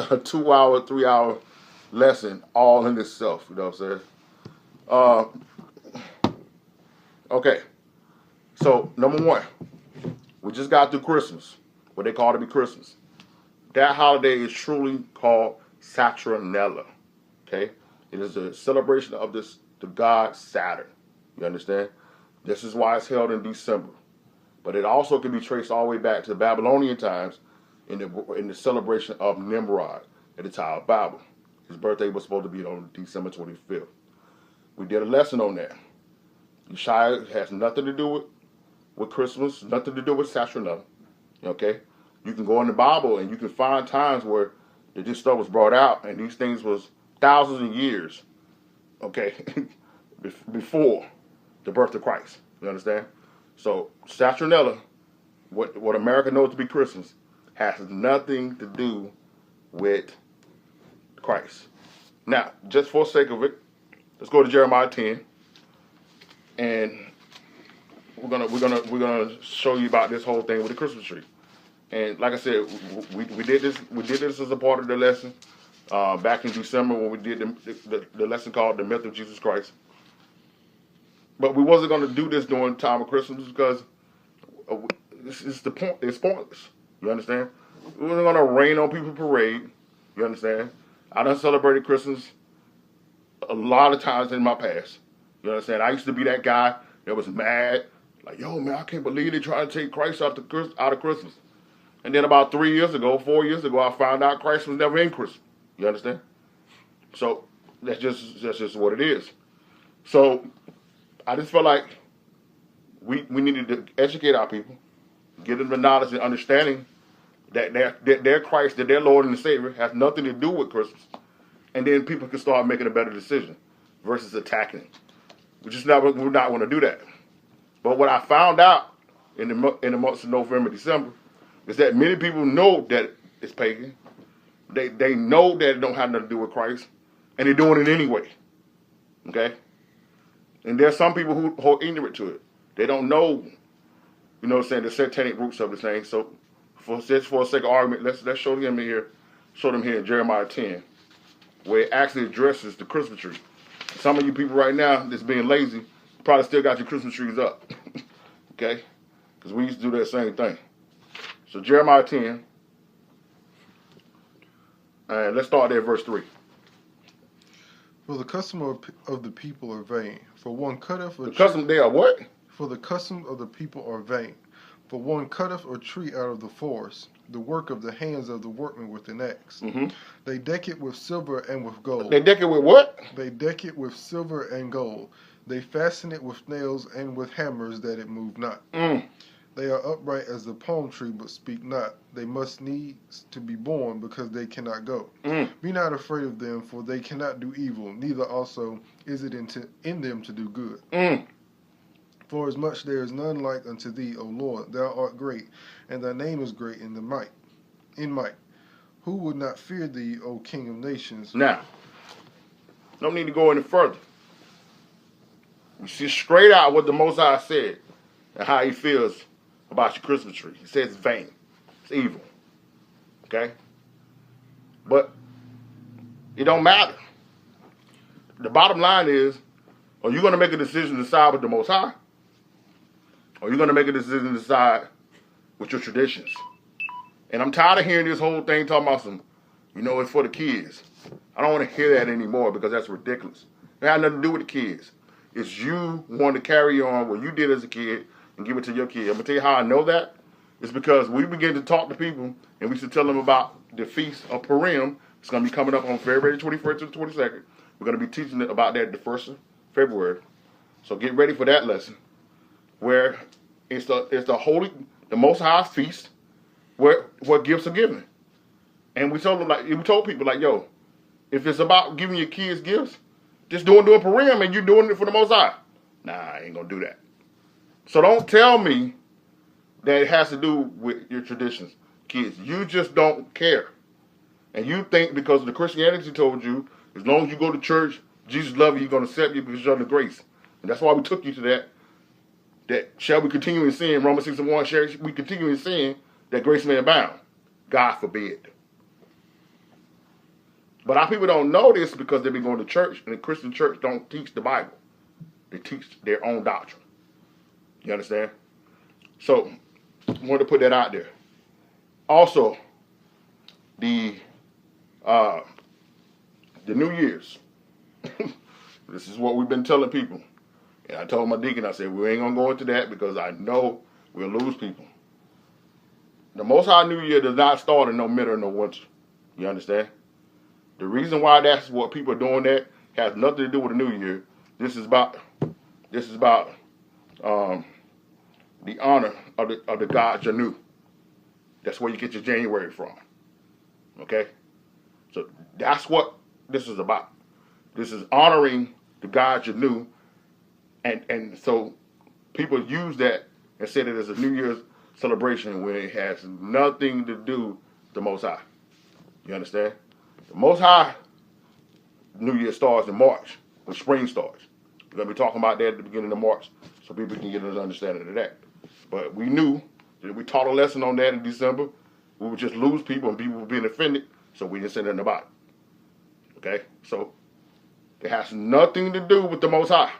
a 2 hour, 3 hour lesson all in itself. You know what I'm saying? Okay. So number one, we just got through Christmas, what they call to be Christmas. That holiday is truly called Saturnalia. Okay, it is a celebration of the god Saturn. You understand? This is why it's held in December. But it also can be traced all the way back to the Babylonian times in the celebration of Nimrod at the Tower of Babel. His birthday was supposed to be on December 25th. We did a lesson on that. Yeshua has nothing to do with Christmas, nothing to do with Saturnalia. Okay? You can go in the Bible and you can find times where this stuff was brought out and these things was thousands of years, okay, before the birth of Christ. You understand? So Saturnalia, what America knows to be Christmas, has nothing to do with Christ. Now, just for the sake of it, let's go to Jeremiah 10, and we're gonna show you about this whole thing with the Christmas tree. And like I said, we did this as a part of the lesson back in December when we did the lesson called "The Myth of Jesus Christ." But we wasn't going to do this during the time of Christmas because it's the point. It's pointless. You understand? We wasn't going to rain on people's parade. You understand? I done celebrated Christmas a lot of times in my past. You understand? I used to be that guy that was mad, like, yo, man, I can't believe they trying to take Christ out of Christmas. And then about 4 years ago, I found out Christ was never in Christmas. You understand? So that's just what it is. So I just felt like we needed to educate our people, give them the knowledge and understanding that their Christ, that their Lord and Savior has nothing to do with Christmas. And then people can start making a better decision versus attacking. We're not going to do that. But what I found out in the months of November, December, is that many people know that it's pagan. They know that it don't have nothing to do with Christ, and they're doing it anyway. Okay? And there's some people who are ignorant to it. They don't know, you know what I'm saying, the satanic roots of the thing. So for the sake of argument, let's show them here in Jeremiah 10, where it actually addresses the Christmas tree. Some of you people right now that's being lazy probably still got your Christmas trees up. Okay? Because we used to do that same thing. So Jeremiah 10, and let's start there at verse 3. For the custom of the people are vain. For one cutteth a tree. The custom they are what? For the custom of the people are vain. For one cutteth a tree out of the forest, the work of the hands of the workman with an axe. Mm-hmm. They deck it with silver and with gold. They deck it with what? They deck it with silver and gold. They fasten it with nails and with hammers that it move not. They are upright as the palm tree, but speak not. They must needs to be born, because they cannot go. Be not afraid of them, for they cannot do evil, neither also is it in them to do good. For as much there is none like unto thee, O Lord, thou art great, and thy name is great in might. Who would not fear thee, O King of nations? Now, no need to go any further. You see straight out what the Most High said and how he feels about your Christmas tree. He says it's vain. It's evil. Okay? But it don't matter. The bottom line is, are you going to make a decision to side with the Most High? Or are you going to make a decision to side with your traditions? And I'm tired of hearing this whole thing talking about it's for the kids. I don't want to hear that anymore because that's ridiculous. It had nothing to do with the kids. It's you wanting to carry on what you did as a kid and give it to your kid. I'm going to tell you how I know that. It's because we begin to talk to people and we should tell them about the Feast of Purim. It's going to be coming up on February 21st to the 22nd. We're going to be teaching about that the 1st of February. So get ready for that lesson, where it's the Most High feast where gifts are given. And we told people, yo, if it's about giving your kids gifts, just doing Purim and you're doing it for the Most High. Nah, I ain't going to do that. So don't tell me that it has to do with your traditions, kids. You just don't care. And you think because the Christianity told you, as long as you go to church, Jesus loves you, he's going to accept you because you're under grace. And that's why we took you to that shall we continue in sin, Romans 6:1, shall we continue in sin, that grace may abound. God forbid. But our people don't know this because they've been going to church, and the Christian church don't teach the Bible. They teach their own doctrine. You understand? So, I wanted to put that out there. Also, the New Year's. This is what we've been telling people. And I told my deacon, I said, we ain't going to go into that because I know we'll lose people. The Most High New Year does not start in no middle or no winter. You understand? The reason why that's what people are doing that has nothing to do with the New Year. This is about the honor of the God Janu. That's where you get your January from. Okay? So that's what this is about. This is honoring the God Janu. And so people use that and say that it's a New Year's celebration when it has nothing to do with the Most High. You understand? The Most High New Year starts in March, when spring starts. We're going to be talking about that at the beginning of March so people can get an understanding of that. But we knew that if we taught a lesson on that in December, we would just lose people and people would be offended, so we didn't say nothing about it. Okay? So it has nothing to do with the Most High.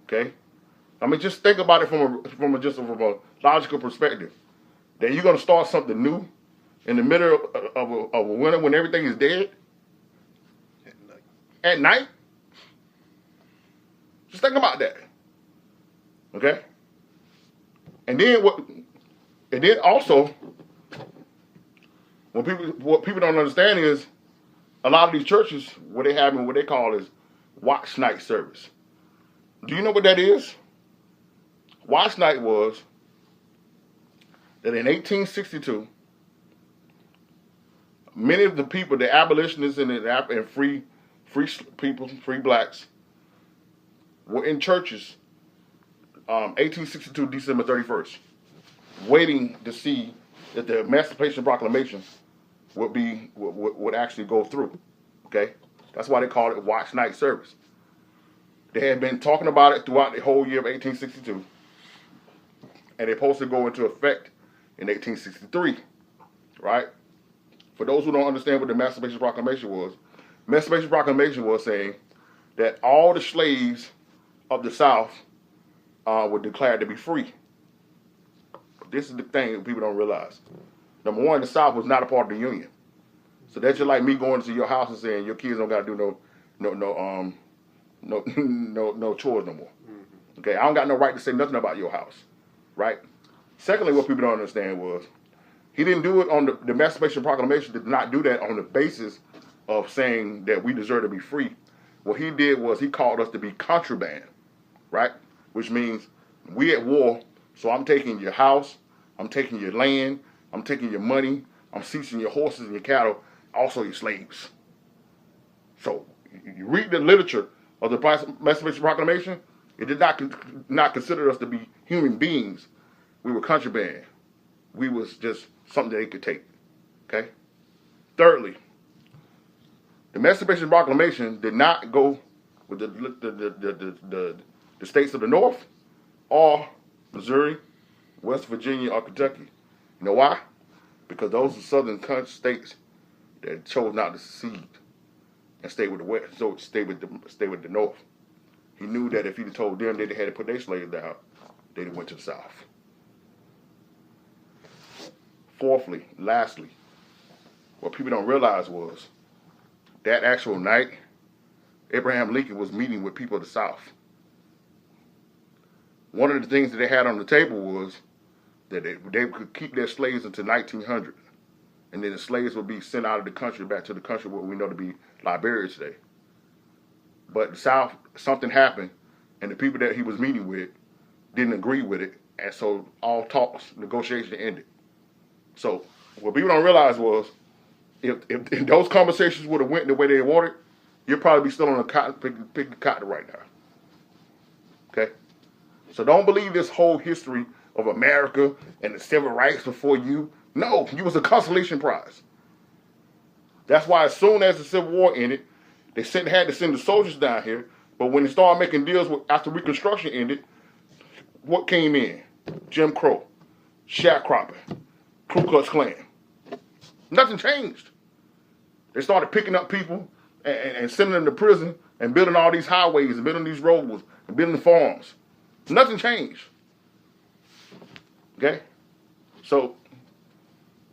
Okay? I mean, just think about it from a logical perspective. That you're going to start something new in the middle of a winter when everything is dead? At night? Just think about that. Okay? And then also, what people don't understand is a lot of these churches, what they call is watch night service. Do you know what that is? Watch night was that in 1862, many of the people, the abolitionists and free people, free blacks, were in churches 1862 December 31st, waiting to see that the Emancipation Proclamation would actually go through. Okay? That's why they called it watch night service. They had been talking about it throughout the whole year of 1862, and they're supposed to go into effect in 1863, right? For those who don't understand what the Emancipation Proclamation was saying that all the slaves of the South were declared to be free. This is the thing that people don't realize. Number one, the South was not a part of the Union. So that's just like me going to your house and saying your kids don't got to do no chores no more. Okay, I don't got no right to say nothing about your house, right? Secondly, what people don't understand was he didn't do it on the Emancipation Proclamation did not do that on the basis of saying that we deserve to be free. What he did was he called us to be contraband, right? Which means we at war, so I'm taking your house, I'm taking your land, I'm taking your money, I'm seizing your horses and your cattle, also your slaves. So you read the literature of the Emancipation Proclamation, it did not consider us to be human beings. We were contraband. We was just something that they could take. Okay? Thirdly, the Emancipation Proclamation did not go with the states of the North or Missouri, West Virginia, or Kentucky. You know why? Because those are southern states that chose not to secede and stay with the West, so stay with the North. He knew that if he'd told them that they had to put their slaves down, they'd have went to the South. Fourthly, lastly, what people don't realize was that actual night, Abraham Lincoln was meeting with people of the South. One of the things that they had on the table was that they could keep their slaves until 1900. And then the slaves would be sent out of the country back to the country what we know to be Liberia today. But the South, something happened, and the people that he was meeting with didn't agree with it, and so all talks, negotiation ended. So what people don't realize was if those conversations would have went the way they wanted, you'd probably be still on a cotton, picking cotton right now. Okay? So don't believe this whole history of America and the civil rights before you. No, you was a consolation prize. That's why as soon as the Civil War ended, they had to send the soldiers down here. But when they started making deals after Reconstruction ended, what came in? Jim Crow, sharecropping, Ku Klux Klan. Nothing changed. They started picking up people and sending them to prison and building all these highways and building these roads and building farms. Nothing changed. Okay? So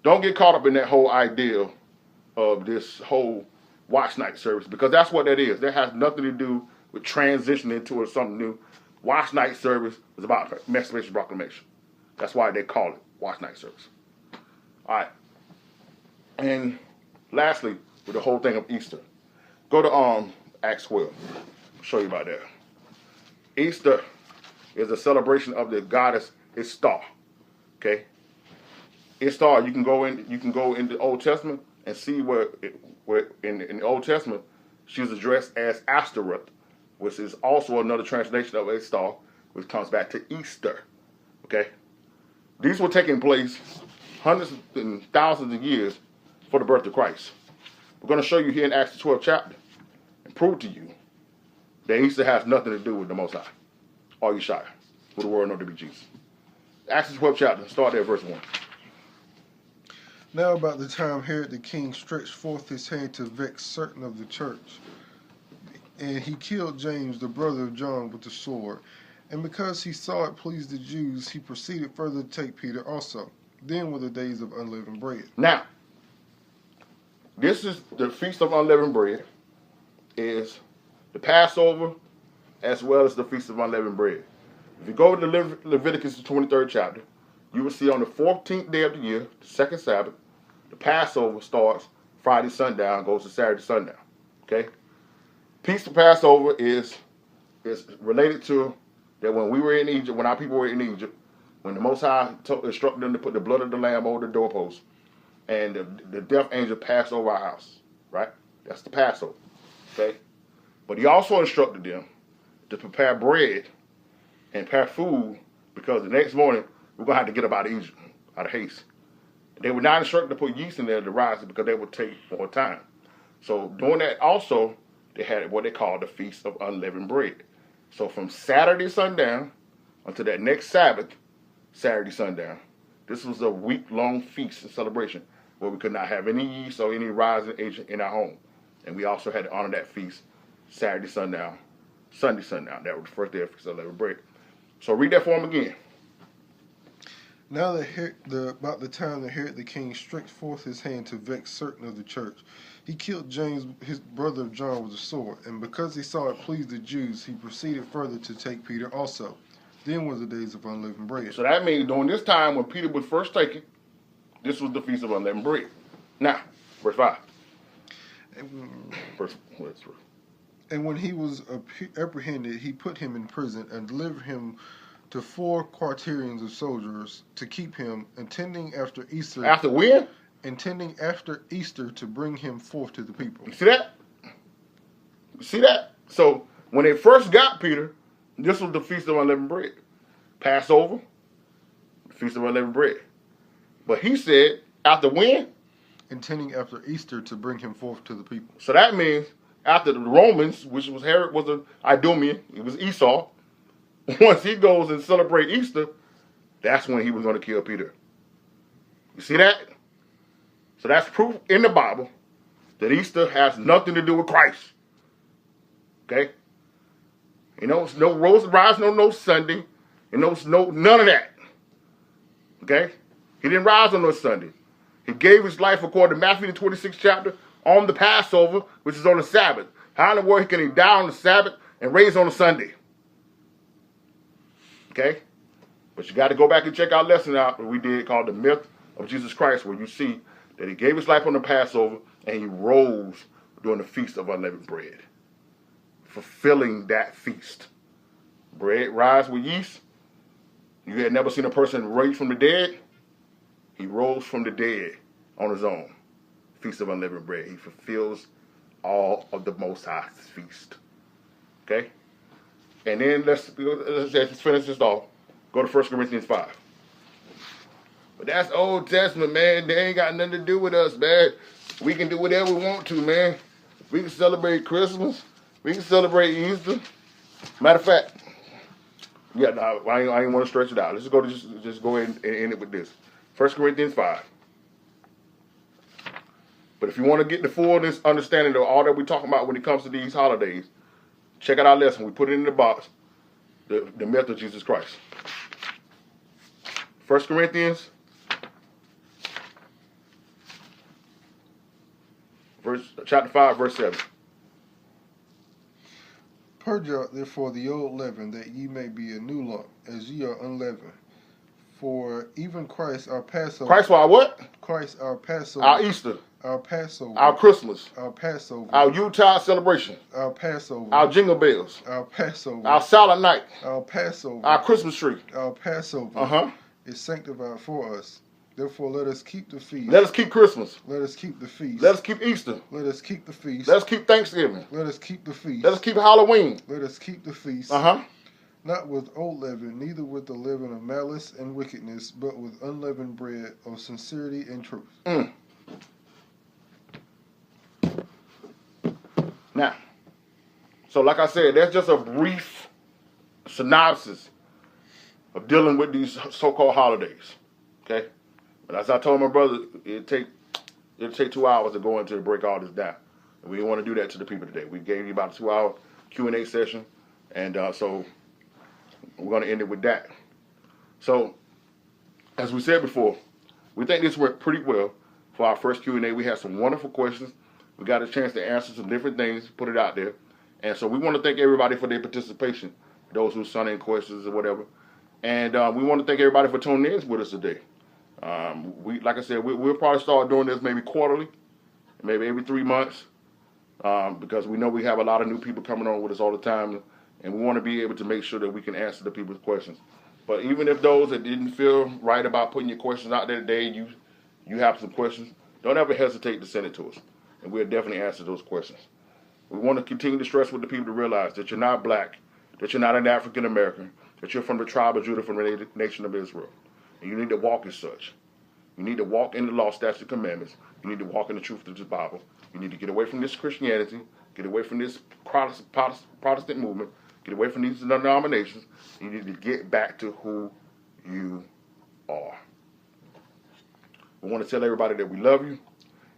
don't get caught up in that whole idea of this whole watch night service, because that's what that is. That has nothing to do with transitioning into something new. Watch night service is about Emancipation Proclamation. That's why they call it watch night service. All right. And lastly, with the whole thing of Easter, go to Acts 12. I'll show you about that. Easter is a celebration of the goddess Ishtar. Okay, Ishtar. You can go in the Old Testament and see where in the Old Testament she was addressed as Ashtoreth, which is also another translation of Ishtar, which comes back to Easter. Okay, these were taking place hundreds and thousands of years for the birth of Christ. We're going to show you here in Acts 12 chapter and prove to you that Easter has nothing to do with the Most High or Yeshua, who the world know to be Jesus. Acts 12 chapter, start there, verse 1. Now about the time Herod the king stretched forth his hand to vex certain of the church, and he killed James, the brother of John, with the sword. And because he saw it pleased the Jews, he proceeded further to take Peter also. Then were the days of unleavened bread. Now, this is the Feast of Unleavened Bread, is the Passover as well as the Feast of Unleavened Bread. If you go to Leviticus, the 23rd chapter, you will see on the 14th day of the year, the second Sabbath, the Passover starts Friday sundown, goes to Saturday sundown. Okay? Feast of Passover is related to that when we were in Egypt, when our people were in Egypt, when the Most High instructed them to put the blood of the lamb over the doorpost, and the death angel passed over our house. Right? That's the Passover. Okay? But he also instructed them to prepare bread and prepare food, because the next morning we're going to have to get up out of Egypt, out of haste. They were not instructed to put yeast in there to rise it, because they would take more time. So doing that also, they had what they called the Feast of Unleavened Bread. So from Saturday sundown until that next Sabbath, Saturday sundown, this was a week-long feast and celebration where we could not have any yeast or any rising agent in our home. And we also had to honor that feast Saturday sundown, Sunday sundown. That was the first day of Feast of Unleavened Bread. So read that for him again. Now about the time that Herod the king stretched forth his hand to vex certain of the church, he killed James, his brother of John, with a sword. And because he saw it pleased the Jews, he proceeded further to take Peter also. Then were the days of unleavened bread. So that means during this time when Peter was first taken, this was the Feast of Unleavened Bread. Now, verse 5. And when he was apprehended, he put him in prison and delivered him to 4 quaternions of soldiers to keep him, intending after Easter. After when? Intending after Easter to bring him forth to the people. You see that? You see that? So when they first got Peter, this was the Feast of Unleavened Bread. Passover, the Feast of Unleavened Bread. But he said, after when? Intending after Easter to bring him forth to the people. So that means after the Romans, which was Herod, was an Idumean, it was Esau. Once he goes and celebrate Easter, that's when he was going to kill Peter. You see that? So that's proof in the Bible that Easter has nothing to do with Christ. Okay? You know, no rose rise, no Sunday, and no none of that. Okay? He didn't rise on no Sunday. He gave his life, according to Matthew the 26th chapter, on the Passover, which is on the Sabbath. How in the world can he die on the Sabbath and raise on a Sunday? Okay? But you got to go back and check our lesson out that we did called The Myth of Jesus Christ, where you see that he gave his life on the Passover and he rose during the Feast of Unleavened Bread, fulfilling that feast. Bread rise with yeast. You had never seen a person raised from the dead. He rose from the dead on his own. Feast of Unleavened Bread. He fulfills all of the Most High's feast. Okay? And then let's finish this off. Go to 1 Corinthians 5. But that's Old Testament, man. They ain't got nothing to do with us, man. We can do whatever we want to, man. We can celebrate Christmas. We can celebrate Easter. Matter of fact, yeah, no, I ain't want to stretch it out. Let's just go ahead and end it with this. 1 Corinthians 5. But if you want to get the fullness understanding of all that we're talking about when it comes to these holidays, check out our lesson. We put it in the box, the myth of Jesus Christ. 1 Corinthians, chapter 5, verse 7. Purge out therefore the old leaven, that ye may be a new lump, as ye are unleavened. For even Christ our Passover. Christ our what? Christ our Passover. Our Easter. Our Passover. Our Christmas. Our Passover. Our Utah celebration. Our Passover. Our jingle bells. Our Passover. Our silent night. Our Passover. Our Christmas tree. Our Passover. Is sanctified for us. Therefore, let us keep the feast. Let us keep Christmas. Let us keep the feast. Let us keep Easter. Let us keep the feast. Let us keep Thanksgiving. Let us keep the feast. Let us keep Halloween. Let us keep the feast. Not with old leaven, neither with the leaven of malice and wickedness, but with unleavened bread of sincerity and truth. Now, so like I said, that's just a brief synopsis of dealing with these so-called holidays. Okay? But as I told my brother, it'll take 2 hours to go into to break all this down. And we didn't want to do that to the people today. We gave you about a 2-hour Q&A session, and so we're going to end it with that. So, as we said before, we think this went pretty well for our first Q&A. We had some wonderful questions. We got a chance to answer some different things, put it out there. And so we want to thank everybody for their participation, those who sent in questions or whatever. And we want to thank everybody for tuning in with us today. Like I said, we'll probably start doing this maybe quarterly, maybe every 3 months, because we know we have a lot of new people coming on with us all the time, and we want to be able to make sure that we can answer the people's questions. But even if those that didn't feel right about putting your questions out there today, you have some questions, don't ever hesitate to send it to us, and we'll definitely answer those questions. We want to continue to stress with the people to realize that you're not black, that you're not an African American, that you're from the tribe of Judah, from the nation of Israel. And you need to walk as such. You need to walk in the law, statutes, and commandments. You need to walk in the truth of the Bible. You need to get away from this Christianity, get away from this Protestant movement, get away from these denominations. You need to get back to who you are. We want to tell everybody that we love you.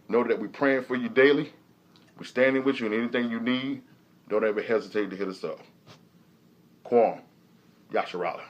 Know that we're praying for you daily. We're standing with you in anything you need. Don't ever hesitate to hit us up. Kwam Yasharala.